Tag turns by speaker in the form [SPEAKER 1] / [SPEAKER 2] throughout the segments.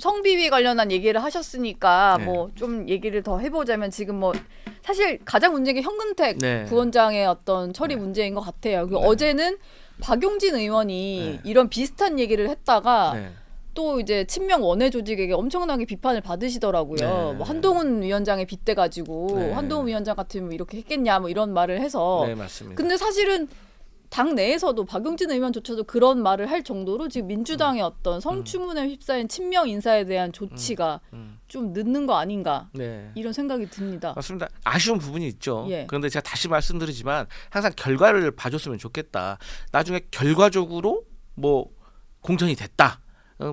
[SPEAKER 1] 성비위 관련한 얘기를 하셨으니까
[SPEAKER 2] 네.
[SPEAKER 1] 뭐 좀 얘기를 더 해보자면 지금 뭐 사실 가장 문제인 게 현근택
[SPEAKER 2] 네.
[SPEAKER 1] 부원장의 어떤 처리
[SPEAKER 2] 네.
[SPEAKER 1] 문제인 것 같아요. 그리고
[SPEAKER 2] 네.
[SPEAKER 1] 어제는 박용진 의원이
[SPEAKER 2] 네.
[SPEAKER 1] 이런 비슷한 얘기를 했다가
[SPEAKER 2] 네.
[SPEAKER 1] 또 이제 친명 원외 조직에게 엄청나게 비판을 받으시더라고요.
[SPEAKER 2] 네.
[SPEAKER 1] 뭐 한동훈 위원장에 빗대가지고
[SPEAKER 2] 네.
[SPEAKER 1] 한동훈 위원장 같으면 이렇게 했겠냐 뭐 이런 말을 해서
[SPEAKER 2] 네, 맞습니다.
[SPEAKER 1] 근데 사실은 당 내에서도 박용진 의원조차도 그런 말을 할 정도로 지금 민주당의 어떤 성추문에 휩싸인 친명 인사에 대한 조치가 좀 늦는 거 아닌가
[SPEAKER 2] 네.
[SPEAKER 1] 이런 생각이 듭니다.
[SPEAKER 2] 맞습니다. 아쉬운 부분이 있죠.
[SPEAKER 1] 예.
[SPEAKER 2] 그런데 제가 다시 말씀드리지만 항상 결과를 봐줬으면 좋겠다. 나중에 결과적으로 뭐 공천이 됐다.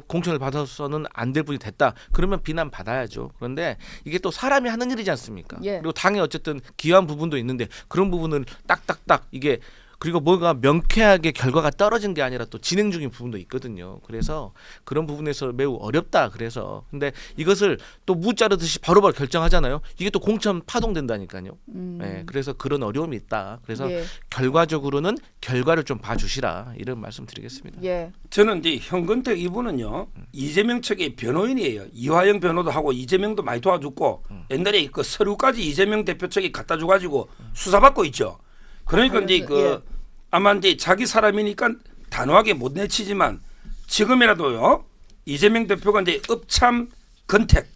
[SPEAKER 2] 공천을 받아서는 안 될 분이 됐다. 그러면 비난 받아야죠. 그런데 이게 또 사람이 하는 일이지 않습니까?
[SPEAKER 1] 예.
[SPEAKER 2] 그리고 당에 어쨌든 기여한 부분도 있는데 그런 부분을 딱딱딱 이게 그리고 뭐가 명쾌하게 결과가 떨어진 게 아니라 또 진행 중인 부분도 있거든요. 그래서 그런 부분에서 매우 어렵다. 그래서 근데 이것을 또 무 자르듯이 바로바로 결정하잖아요. 이게 또 공천 파동된다니까요. 네, 그래서 그런 어려움이 있다. 그래서
[SPEAKER 1] 예.
[SPEAKER 2] 결과적으로는 결과를 좀 봐주시라 이런 말씀드리겠습니다.
[SPEAKER 1] 예.
[SPEAKER 3] 저는 이제 현근택 이분은요 이재명 측의 변호인이에요. 이화영 변호도 하고 이재명도 많이 도와줬고 옛날에 그 서류까지 이재명 대표 측이 갖다 줘가지고 수사받고 있죠. 그러니까 이제 그
[SPEAKER 1] 예.
[SPEAKER 3] 아마 이제 자기 사람이니까 단호하게 못 내치지만 지금이라도요 이재명 대표가 이제 읍참 건택,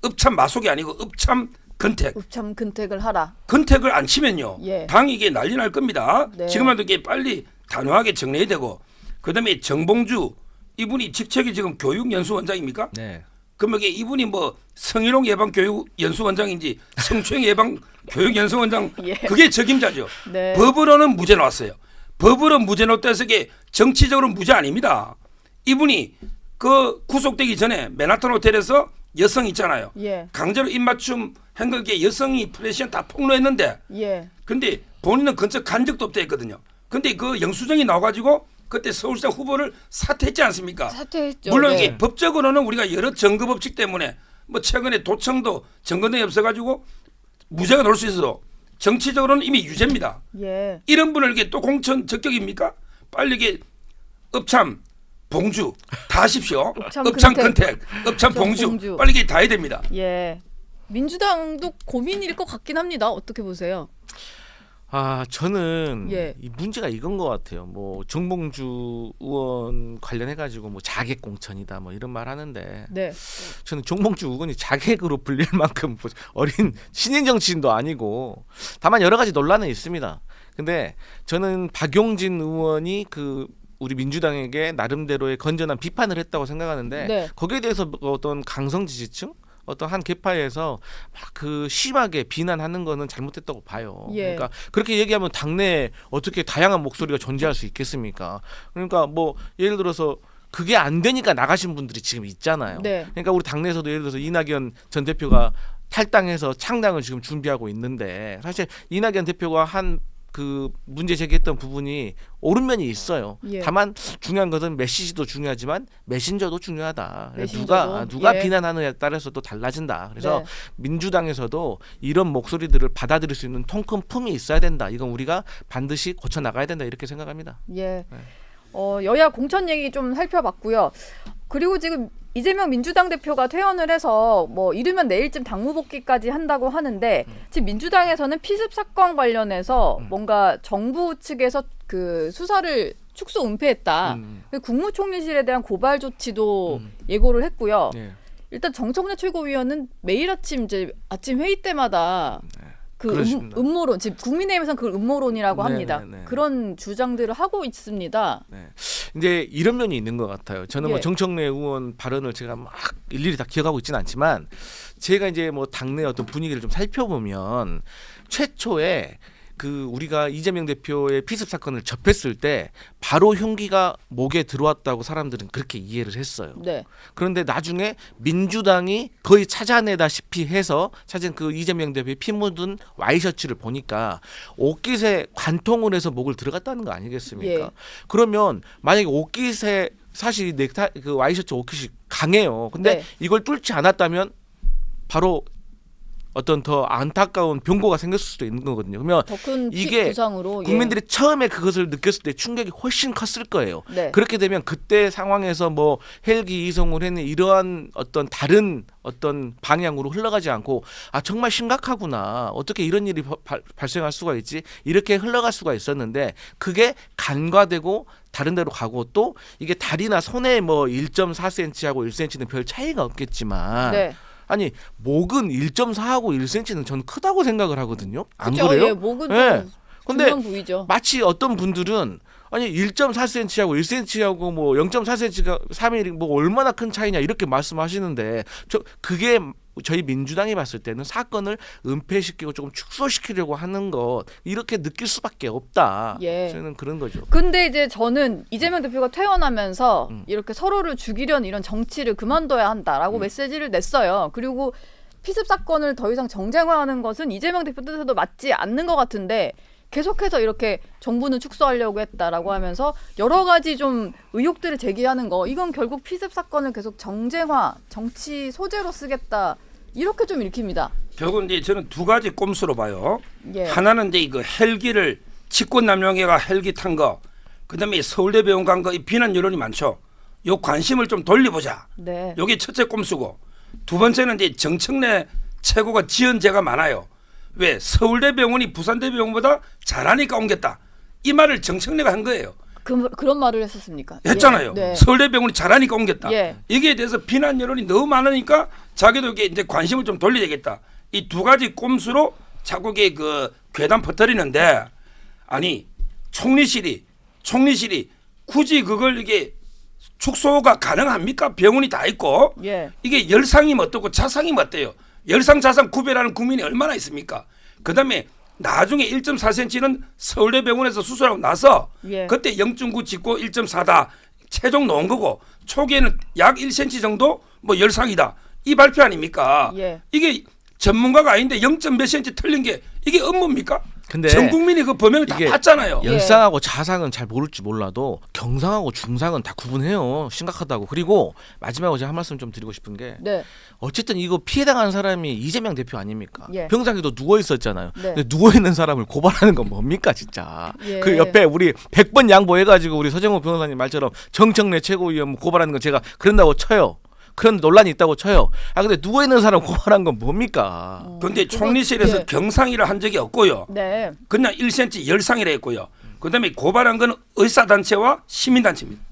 [SPEAKER 3] 읍참 마속이 아니고 읍참 건택,
[SPEAKER 1] 읍참 근택을 하라.
[SPEAKER 3] 건택을 안 치면요
[SPEAKER 1] 예.
[SPEAKER 3] 당이 이게 난리 날 겁니다.
[SPEAKER 1] 네.
[SPEAKER 3] 지금이라도 이게 빨리 단호하게 정리해야 되고 그다음에 정봉주 이분이 직책이 지금 교육연수원장입니까?
[SPEAKER 2] 네.
[SPEAKER 3] 그러면 이분이 뭐 성희롱 예방 교육 연수원장인지 성추행 예방 교육 연수원장
[SPEAKER 1] 예.
[SPEAKER 3] 그게 적임자죠.
[SPEAKER 1] 네.
[SPEAKER 3] 법으로는 무죄 나왔어요. 법으로 무죄 나왔다 해서 이게 정치적으로 무죄 아닙니다. 이분이 그 구속되기 전에 맨하탄 호텔에서 여성 있잖아요.
[SPEAKER 1] 예.
[SPEAKER 3] 강제로 입맞춤 한 거기에 여성이 프레시안 다 폭로했는데
[SPEAKER 1] 예.
[SPEAKER 3] 근데 본인은 근처 간 적도 없다 했거든요. 근데 그 영수증이 나와가지고 그때 서울시장 후보를 사퇴했지 않습니까?
[SPEAKER 1] 사퇴했죠.
[SPEAKER 3] 물론
[SPEAKER 1] 네.
[SPEAKER 3] 이게 법적으로는 우리가 여러 증거 법칙 때문에 뭐 최근에 도청도 증거 등이 없어가지고 무죄가 나올 수 있어도 정치적으로는 이미 유죄입니다.
[SPEAKER 1] 예.
[SPEAKER 3] 이런 분을 이게 또 공천 적격입니까? 빨리 이게 읍참 봉주 다 하십시오.
[SPEAKER 1] 읍참
[SPEAKER 3] 읍참
[SPEAKER 1] 근택,
[SPEAKER 3] 근택, 읍참 봉주
[SPEAKER 1] 봉주.
[SPEAKER 3] 빨리 이게 다 해야 됩니다.
[SPEAKER 1] 예. 민주당도 고민일 것 같긴 합니다. 어떻게 보세요?
[SPEAKER 2] 아 저는
[SPEAKER 1] 예.
[SPEAKER 2] 이 문제가 이건 것 같아요. 뭐 정봉주 의원 관련해 가지고 뭐 자객 공천이다 뭐 이런 말 하는데
[SPEAKER 1] 네.
[SPEAKER 2] 저는 정봉주 의원이 자객으로 불릴 만큼 어린 신인 정치인도 아니고 다만 여러 가지 논란은 있습니다. 근데 저는 박용진 의원이 그 우리 민주당에게 나름대로의 건전한 비판을 했다고 생각하는데
[SPEAKER 1] 네.
[SPEAKER 2] 거기에 대해서 어떤 강성 지지층 어떤 한 계파에서 막 그 심하게 비난하는 거는 잘못됐다고 봐요.
[SPEAKER 1] 예.
[SPEAKER 2] 그러니까 그렇게 얘기하면 당내에 어떻게 다양한 목소리가 존재할 수 있겠습니까? 그러니까 뭐 예를 들어서 그게 안 되니까 나가신 분들이 지금 있잖아요.
[SPEAKER 1] 네.
[SPEAKER 2] 그러니까 우리 당내에서도 예를 들어서 이낙연 전 대표가 탈당해서 창당을 지금 준비하고 있는데 사실 이낙연 대표가 한 그 문제 제기했던 부분이 옳은 면이 있어요.
[SPEAKER 1] 예.
[SPEAKER 2] 다만 중요한 것은 메시지도 중요하지만 메신저도 중요하다.
[SPEAKER 1] 메신저도?
[SPEAKER 2] 누가
[SPEAKER 1] 예.
[SPEAKER 2] 비난하느냐에 따라서 또 달라진다. 그래서
[SPEAKER 1] 네.
[SPEAKER 2] 민주당에서도 이런 목소리들을 받아들일 수 있는 통 큰 품이 있어야 된다. 이건 우리가 반드시 고쳐 나가야 된다. 이렇게 생각합니다.
[SPEAKER 1] 예. 여야 공천 얘기 좀 살펴봤고요. 그리고 지금 이재명 민주당 대표가 퇴원을 해서 뭐 이르면 내일쯤 당무 복귀까지 한다고 하는데 지금 민주당에서는 피습 사건 관련해서 뭔가 정부 측에서 그 수사를 축소 은폐했다. 국무총리실에 대한 고발 조치도 예고를 했고요.
[SPEAKER 2] 예.
[SPEAKER 1] 일단 정청래 최고위원은 매일 아침 이제 아침 회의 때마다 그
[SPEAKER 2] 그렇습니다.
[SPEAKER 1] 음모론, 지금 국민의힘에서는 그걸 음모론이라고
[SPEAKER 2] 네,
[SPEAKER 1] 합니다.
[SPEAKER 2] 네, 네.
[SPEAKER 1] 그런 주장들을 하고 있습니다.
[SPEAKER 2] 네. 이제 이런 면이 있는 것 같아요. 저는 뭐
[SPEAKER 1] 예.
[SPEAKER 2] 정청래 의원 발언을 제가 막 일일이 다 기억하고 있지는 않지만 제가 이제 뭐 당내 어떤 분위기를 좀 살펴보면 최초에 그 우리가 이재명 대표의 피습 사건을 접했을 때 바로 흉기가 목에 들어왔다고 사람들은 그렇게 이해를 했어요.
[SPEAKER 1] 네.
[SPEAKER 2] 그런데 나중에 민주당이 거의 찾아내다시피 해서 찾은 그 이재명 대표의 피 묻은 와이셔츠를 보니까 옷깃에 관통을 해서 목을 들어갔다는 거 아니겠습니까?
[SPEAKER 1] 예.
[SPEAKER 2] 그러면 만약에 옷깃에 사실 넥타 그 와이셔츠 옷깃이 강해요. 근데
[SPEAKER 1] 네.
[SPEAKER 2] 이걸 뚫지 않았다면 바로 어떤 더 안타까운 병고가 생겼을 수도 있는 거거든요. 그러면
[SPEAKER 1] 더 큰
[SPEAKER 2] 이게
[SPEAKER 1] 부상으로
[SPEAKER 2] 국민들이 처음에 그것을 느꼈을 때 충격이 훨씬 컸을 거예요.
[SPEAKER 1] 네.
[SPEAKER 2] 그렇게 되면 그때 상황에서 뭐 헬기 이송을 했는 이러한 어떤 다른 어떤 방향으로 흘러가지 않고 아 정말 심각하구나 어떻게 이런 일이 발생할 수가 있지 이렇게 흘러갈 수가 있었는데 그게 간과되고 다른 데로 가고 또 이게 다리나 손에 뭐 1.4cm하고 1cm는 별 차이가 없겠지만
[SPEAKER 1] 네.
[SPEAKER 2] 아니 목은 1.4하고 1cm는 저는 크다고 생각을 하거든요. 안
[SPEAKER 1] 그죠?
[SPEAKER 2] 그래요?
[SPEAKER 1] 예, 목은
[SPEAKER 2] 네.
[SPEAKER 1] 좀
[SPEAKER 2] 근데
[SPEAKER 1] 중요한 부위죠.
[SPEAKER 2] 마치 어떤 분들은 아니 1.4cm하고 1cm하고 뭐 0.4cm가 3mm 뭐 얼마나 큰 차이냐 이렇게 말씀하시는데 저 그게 저희 민주당이 봤을 때는 사건을 은폐시키고 조금 축소시키려고 하는 것 이렇게 느낄 수밖에 없다.
[SPEAKER 1] 예.
[SPEAKER 2] 저는 그런 거죠.
[SPEAKER 1] 근데 이제 저는 이재명 대표가 퇴원하면서 이렇게 서로를 죽이려는 이런 정치를 그만둬야 한다라고 메시지를 냈어요. 그리고 피습 사건을 더 이상 정쟁화하는 것은 이재명 대표 뜻에도 맞지 않는 것 같은데 계속해서 이렇게 정부는 축소하려고 했다라고 하면서 여러 가지 좀 의혹들을 제기하는 거 이건 결국 피습 사건을 계속 정쟁화, 정치 소재로 쓰겠다 이렇게 좀 읽힙니다.
[SPEAKER 3] 결국은 이제 저는 두 가지 꼼수로 봐요.
[SPEAKER 1] 예.
[SPEAKER 3] 하나는 이제 이거 헬기를 직권남용해가 헬기 탄 거, 그다음에 서울대 병원 간 거 이 비난 여론이 많죠. 요 관심을 좀 돌려보자.
[SPEAKER 1] 네.
[SPEAKER 3] 요게 첫째 꼼수고 두 번째는 이제 정청래 최고가 지은 죄가 많아요. 왜 서울대 병원이 부산대 병원보다 잘하니까 옮겼다. 이 말을 정청래가 한 거예요.
[SPEAKER 1] 그런 말을 했었습니까?
[SPEAKER 3] 했잖아요.
[SPEAKER 1] 예. 네.
[SPEAKER 3] 서울대 병원이 잘하니까 옮겼다.
[SPEAKER 1] 예.
[SPEAKER 3] 여기에 대해서 비난 여론이 너무 많으니까 자기도 이게 이제 관심을 좀 돌려야 되겠다. 이 두 가지 꼼수로 자꾸 이게 그 괴담 퍼뜨리는데 아니 총리실이 굳이 그걸 이게 축소가 가능합니까? 병원이 다 있고
[SPEAKER 1] 예.
[SPEAKER 3] 이게 열상이면 어떻고 자상이면 어때요? 열상 자상 구별하는 국민이 얼마나 있습니까? 그다음에 나중에 1.4cm는 서울대 병원에서 수술하고 나서
[SPEAKER 1] 예.
[SPEAKER 3] 그때 0.9 짓고 1.4다 최종 놓은 거고 초기에는 약 1cm 정도 뭐 열상이다 이 발표 아닙니까?
[SPEAKER 1] 예.
[SPEAKER 3] 이게 전문가가 아닌데 0. 몇 cm 틀린 게 이게 업무입니까?
[SPEAKER 2] 근데
[SPEAKER 3] 전 국민이 그 범행을 다
[SPEAKER 2] 이게
[SPEAKER 3] 봤잖아요.
[SPEAKER 1] 예.
[SPEAKER 2] 열상하고 자상은 잘 모를지 몰라도 경상하고 중상은 다 구분해요. 심각하다고. 그리고 마지막으로 제가 한 말씀 좀 드리고 싶은 게
[SPEAKER 1] 네.
[SPEAKER 2] 어쨌든 이거 피해당한 사람이 이재명 대표 아닙니까?
[SPEAKER 1] 예.
[SPEAKER 2] 병상에도 누워 있었잖아요.
[SPEAKER 1] 네.
[SPEAKER 2] 근데 누워 있는 사람을 고발하는 건 뭡니까 진짜?
[SPEAKER 1] 예.
[SPEAKER 2] 그 옆에 우리 100번 양보해가지고 우리 서정호 변호사님 말처럼 정청래 최고위원 고발하는 건 제가 그런다고 쳐요. 그런 논란이 있다고 쳐요. 아 근데 누워 있는 사람 고발한 건 뭡니까?
[SPEAKER 3] 근데 총리실에서
[SPEAKER 1] 예.
[SPEAKER 3] 경상이라 한 적이 없고요.
[SPEAKER 1] 네.
[SPEAKER 3] 그냥 1cm 열상이라 했고요. 그다음에 고발한 건 의사단체와 시민단체입니다.